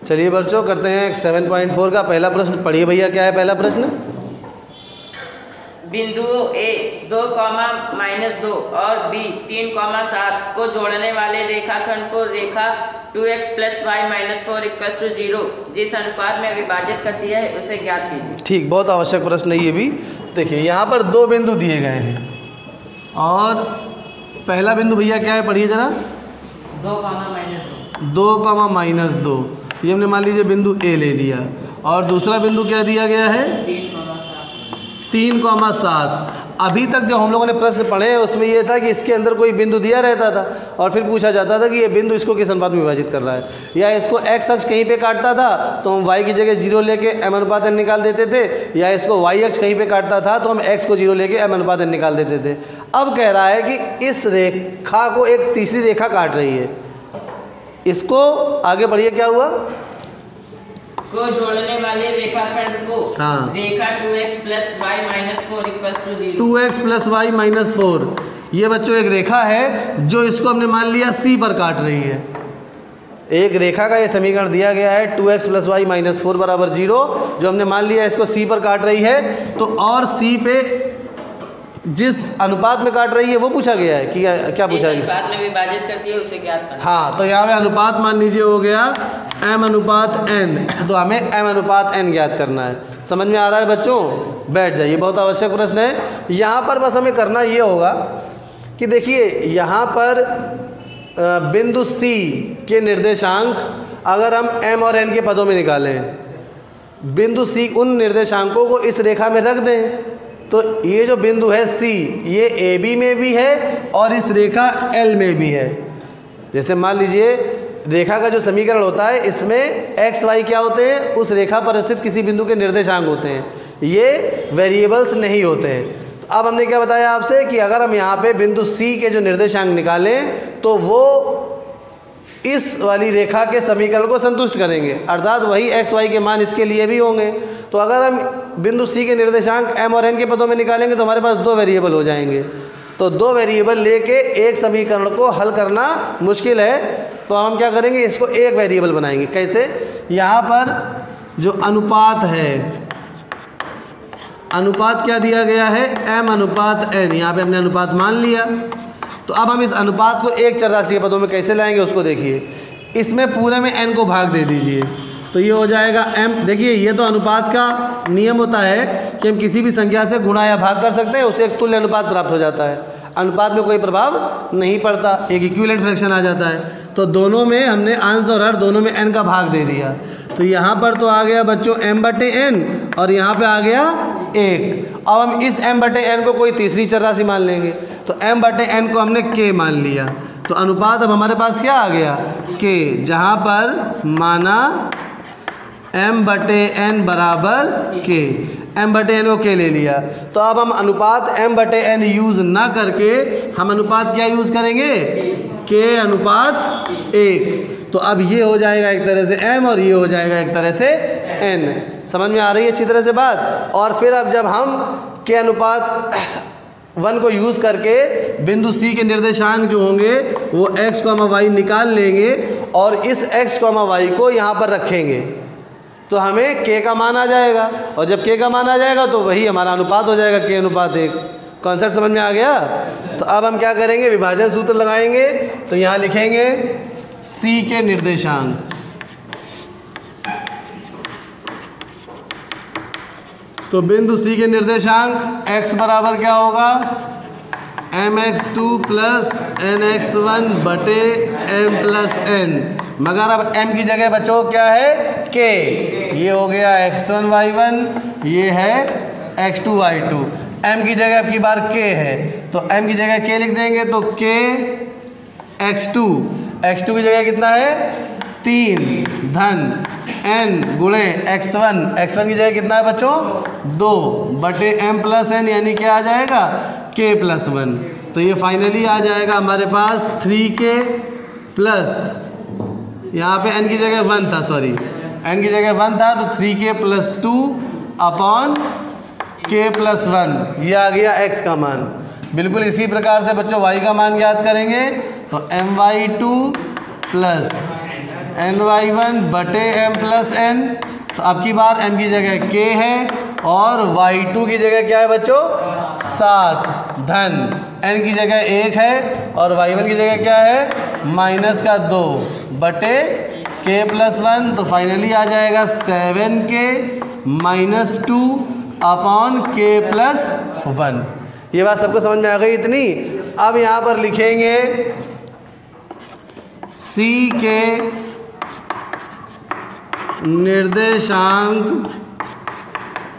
चलिए बच्चों करते हैं 7.4 का पहला प्रश्न। पढ़िए भैया, क्या है पहला प्रश्न? बिंदुओं A 2, और B 3, 7 को जोड़ने वाले रेखाखंड को रेखा 2x + y - 4 = 0 जिस अनुपात में विभाजित करती है उसे ज्ञात कीजिए। ठीक, बहुत आवश्यक प्रश्न है ये भी। देखिए यहाँ पर दो बिंदु दिए गए हैं और पहला बिंदु भैया क्या है, पढ़िए जरा। 2, -2 ये हमने मान लीजिए बिंदु ए ले लिया, और दूसरा बिंदु क्या दिया गया है? 3,7। अभी तक जब हम लोगों ने प्रश्न पढ़े उसमें ये था कि इसके अंदर कोई बिंदु दिया रहता था और फिर पूछा जाता था कि ये बिंदु इसको किस अनुपात में विभाजित कर रहा है, या इसको x अक्ष कहीं पे काटता था तो हम y की जगह 0 लेके m/n निकाल देते थे, या इसको y अक्ष कहीं पे काटता था तो हम x को 0 लेके m/n निकाल देते थे। अब कह रहा है कि इस रेखा को एक तीसरी रेखा काट रही है, इसको आगे बढ़िए क्या हुआ? को जोड़ने वाले रेखाखंड को हाँ, रेखा 2x + y - 4 = 0। 2x + y - 4 ये बच्चों एक रेखा है जो इसको हमने मान लिया C पर काट रही है। एक रेखा का ये समीकरण दिया गया है 2x + y - 4 = 0, जो हमने मान लिया इसको C पर काट रही है। तो और C पे जिस अनुपात में काट रही है वो पूछा गया है कि क्या पूछा गया? अनुपात में विभाजित करती है उसे ज्ञात करना। हाँ, तो यहाँ पे अनुपात मान लीजिए हो गया m/n, तो हमें m/n ज्ञात करना है। समझ में आ रहा है बच्चों? बैठ जाइए, बहुत आवश्यक प्रश्न है। यहाँ पर बस हमें करना ये होगा कि देखिए यहाँ पर बिंदु C के निर्देशांक अगर हम m और n के पदों में निकालें, बिंदु C उन निर्देशांकों को इस रेखा में रख दें, तो ये जो बिंदु है C ये AB में भी है और इस रेखा L में भी है। जैसे मान लीजिए रेखा का जो समीकरण होता है इसमें x y क्या होते हैं? उस रेखा पर स्थित किसी बिंदु के निर्देशांक होते हैं, ये वेरिएबल्स नहीं होते हैं। तो अब हमने क्या बताया आपसे कि अगर हम यहाँ पे बिंदु C के जो निर्देशांक निकालें तो वो इस वाली रेखा के समीकरण को संतुष्ट करेंगे, अर्थात वही x y के मान इसके लिए भी होंगे। तो अगर हम बिंदु C के निर्देशांक m और n के पदों में निकालेंगे तो हमारे पास दो वेरिएबल हो जाएंगे। तो दो वेरिएबल लेके एक समीकरण को हल करना मुश्किल है, तो हम क्या करेंगे, इसको एक वेरिएबल बनाएंगे। कैसे? यहाँ पर जो अनुपात है, अनुपात क्या दिया गया है? m/n। यहाँ पे हमने अनुपात मान लिया, तो अब हम इस अनुपात को एक चर राशि के पदों में कैसे लाएंगे उसको देखिए। इसमें पूरे में n को भाग दे दीजिए, तो ये हो जाएगा m। देखिए ये तो अनुपात का नियम होता है कि हम किसी भी संख्या से गुणा या भाग कर सकते हैं, उससे एक तुल्य अनुपात प्राप्त हो जाता है, अनुपात में कोई प्रभाव नहीं पड़ता, एक इक्विवेलेंट फ्रैक्शन आ जाता है। तो दोनों में हमने अंश और हर दोनों में n का भाग दे दिया, तो यहाँ पर तो आ गया बच्चों m/n और यहाँ पे आ गया 1। अब हम इस m/n को कोई तीसरी चर राशि मान लेंगे, तो m/n को हमने k मान लिया, तो अनुपात अब हमारे पास क्या आ गया? k, जहाँ पर माना m/n बराबर k, m/n को k ले लिया। तो अब हम अनुपात m/n यूज़ ना करके हम अनुपात क्या यूज़ करेंगे? k/1। तो अब ये हो जाएगा एक तरह से m और ये हो जाएगा एक तरह से n। समझ में आ रही है अच्छी तरह से बात? और फिर अब जब हम k/1 को यूज़ करके बिंदु C के निर्देशांक जो होंगे वो x, y निकाल लेंगे और इस x, y को यहाँ पर रखेंगे, तो हमें k का मान आ जाएगा, और जब k का मान आ जाएगा तो वही हमारा अनुपात हो जाएगा k/1। कॉन्सेप्ट समझ में आ गया? तो अब हम क्या करेंगे, विभाजन सूत्र लगाएंगे। तो यहाँ लिखेंगे C के निर्देशांक, तो बिंदु C के निर्देशांक x बराबर क्या होगा? mx2 + nx1 बटे m+n, मगर अब m की जगह बच्चों क्या है? k। ये हो गया x1 y1, ये है x2 y2। m की जगह अब की बार k है, तो m की जगह k लिख देंगे, तो k x2 की जगह कितना है? 3 धन n गुणे x1 की जगह कितना है बच्चों? 2 बटे m+n, यानी क्या आ जाएगा? k+1। तो ये फाइनली आ जाएगा हमारे पास 3k प्लस, यहाँ पे n की जगह 1 था, सॉरी n की जगह 1 था, तो 3k + 2 अपॉन k+1, ये आ गया x का मान। बिल्कुल इसी प्रकार से बच्चों y का मान ज्ञात करेंगे, तो my2 + ny1 बटे m प्लस n। तो अब की बार m की जगह k है और y2 की जगह क्या है बच्चों 7 धन n की जगह 1 है और y1 की जगह क्या है माइनस का 2 बटे k प्लस 1। तो फाइनली आ जाएगा 7k minus 2 upon k plus 1। ये बात सबको समझ में आ गई इतनी। अब यहाँ पर लिखेंगे c के निर्देशांक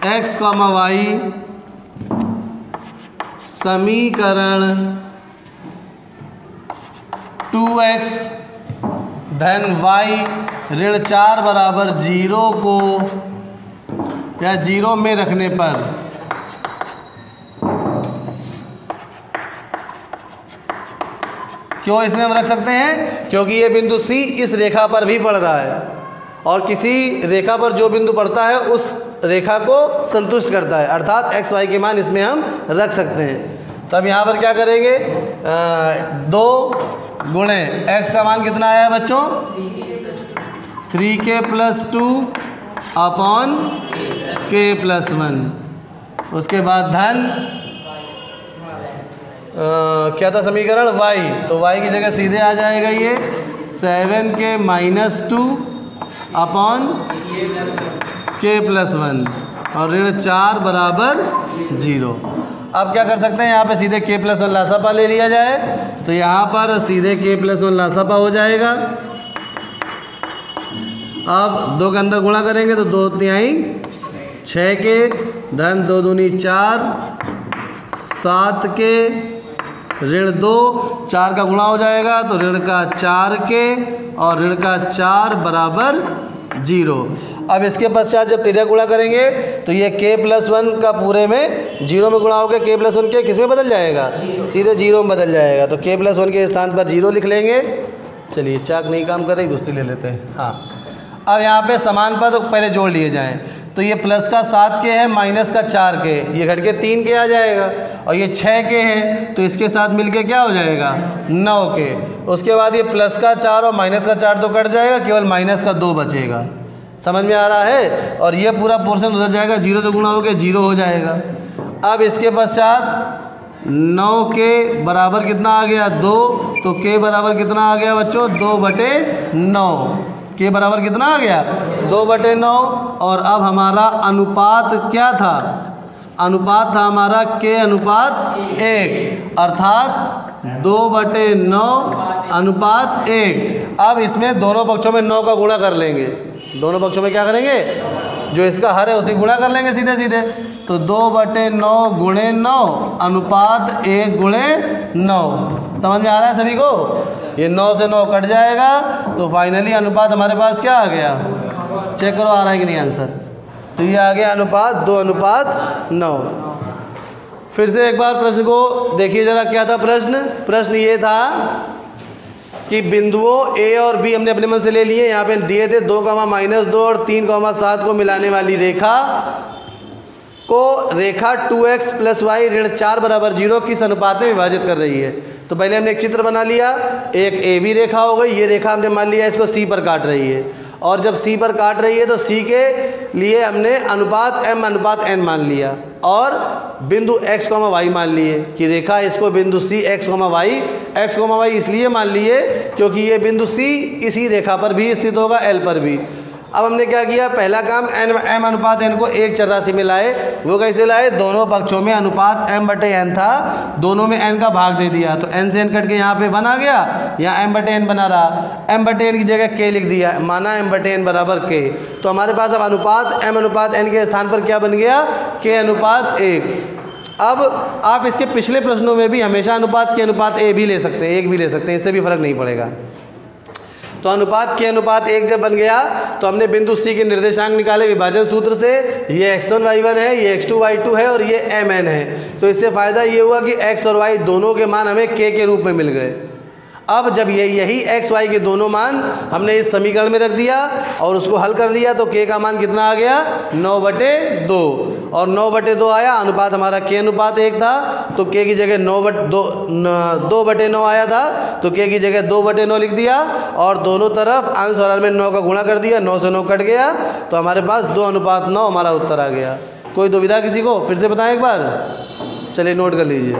x, y समीकरण 2x धन y ऋण 4 बराबर 0 को या 0 में रखने पर क्यों इसमें हम रख सकते हैं? क्योंकि ये बिंदु C इस रेखा पर भी पड़ रहा है और किसी रेखा पर जो बिंदु पड़ता है उस रेखा को संतुष्ट करता है, अर्थात x y के मान इसमें हम रख सकते हैं। तो अब यहाँ पर क्या करेंगे 2 गुणे x का मान कितना आया बच्चों 3k plus 2 upon k plus 1। उसके बाद धन क्या था समीकरण y, तो y की जगह सीधे आ जाएगा ये 7k minus 2 upon k plus 1 और ऋण 4 बराबर 0। अब क्या कर सकते हैं यहाँ पे सीधे k प्लस 1 लासापा ले लिया जाए, तो यहाँ पर सीधे k प्लस 1 लासापा हो जाएगा। अब 2 के अंदर गुणा करेंगे तो 2 तिहाई 6k धन 2 दूनी 4 7k ऋण 2 4 का गुणा हो जाएगा तो ऋण का 4k और ऋण का 4 बराबर 0। अब इसके पश्चात जब तिर्यक गुणा करेंगे तो ये k प्लस 1 का पूरे में 0 में गुणा होकर k प्लस 1 के किस में बदल जाएगा सीधे 0 में बदल जाएगा। तो k प्लस 1 के स्थान पर 0 लिख लेंगे। चलिए चाक नहीं काम कर रही, दूसरी ले लेते हैं। हाँ, अब यहाँ पे समान पद पहले जोड़ लिए जाएँ तो ये प्लस का 7k है माइनस का 4k, ये घट के 3k आ जाएगा और ये 6k है तो इसके साथ मिलके क्या हो जाएगा 9k। उसके बाद ये प्लस का 4 और माइनस का 4 तो कट जाएगा, केवल माइनस का 2 बचेगा। समझ में आ रहा है? और ये पूरा पोर्शन उधर जाएगा, 0 से गुणा होकर 0 हो जाएगा। अब इसके पश्चात 9k बराबर कितना आ गया 2, तो k बराबर कितना आ गया बच्चों 2/9। k बराबर कितना आ गया 2/9। और अब हमारा अनुपात क्या था? अनुपात था हमारा k अनुपात 1, अर्थात 2/9 अनुपात 1। अब इसमें दोनों पक्षों में 9 का गुणा कर लेंगे। दोनों पक्षों में क्या करेंगे? जो इसका हर है उसी गुणा कर लेंगे सीधे सीधे। तो 2/9 गुणे 9 अनुपात 1 गुणे 9। समझ में आ रहा है सभी को? ये 9 से 9 कट जाएगा तो फाइनली अनुपात हमारे पास क्या आ गया? चेक करो आ रहा है कि नहीं आंसर। तो ये आ गया अनुपात 2:9। फिर से एक बार प्रश्न को देखिए जरा, क्या था प्रश्न ये था कि बिंदुओं A और B हमने अपने मन से ले लिए, यहाँ पे दिए थे 2, -2 और 3, 7 को मिलाने वाली रेखा को रेखा 2x प्लस y ऋण 4 बराबर 0 किस अनुपात में विभाजित कर रही है। तो पहले हमने एक चित्र बना लिया, एक AB रेखा हो गई, ये रेखा हमने मान लिया इसको C पर काट रही है और जब C पर काट रही है तो C के लिए हमने अनुपात m अनुपात n मान लिया और बिंदु x, y मान लिए कि रेखा इसको बिंदु C x, y इसलिए मान लिए क्योंकि ये बिंदु C इसी रेखा पर भी स्थित होगा, L पर भी। अब हमने क्या किया, पहला काम m अनुपात n को एक चर राशि में लाए। वो कैसे लाए? दोनों पक्षों में अनुपात m/n था, दोनों में n का भाग दे दिया तो n से n कट के यहाँ पे 1 आ गया, यहाँ m/n बना रहा। m/n की जगह k लिख दिया, माना m/n बराबर k। तो हमारे पास अब अनुपात m अनुपात n के स्थान पर क्या बन गया? k अनुपात 1। अब आप इसके पिछले प्रश्नों में भी हमेशा अनुपात k अनुपात a भी ले सकते हैं, 1 भी ले सकते हैं, इससे भी फर्क नहीं पड़ेगा। तो अनुपात k अनुपात 1 जब बन गया तो हमने बिंदु C के निर्देशांक निकाले विभाजन सूत्र से। ये x1 y1 है, ये x2 y2 है और ये mn है। तो इससे फ़ायदा ये हुआ कि x और y दोनों के मान हमें k के रूप में मिल गए। अब जब यही x y के दोनों मान हमने इस समीकरण में रख दिया और उसको हल कर लिया तो k का मान कितना आ गया 9/2। और 9/2 आया, अनुपात हमारा k अनुपात 1 था, तो k की जगह 2/9 आया था, तो k की जगह 2/9 लिख दिया और दोनों तरफ अंश और हर में 9 का गुणा कर दिया, 9 से 9 कट गया, तो हमारे पास 2:9 हमारा उत्तर आ गया। कोई दुविधा किसी को? फिर से बताएं एक बार, चलिए नोट कर लीजिए।